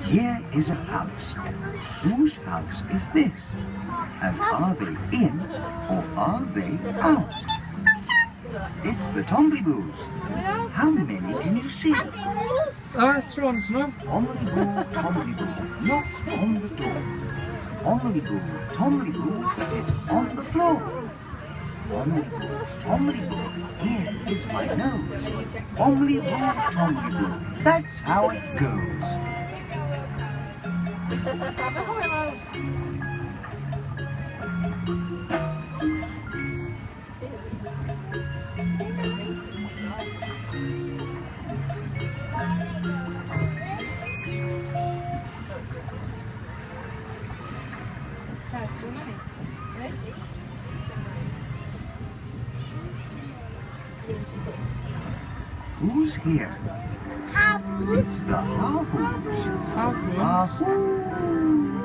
Here is a house. Whose house is this? And are they in or are they out? It's the Cbeebies. How many can you see? Two on the snow. Cbeebies, Cbeebies, knocks on the door. Cbeebies, Cbeebies, sit on the floor. Cbeebies, Cbeebies, here is my nose. Cbeebies, Cbeebies, that's how it goes. Who's here? It's the Hahoos. Alton. Ahoo!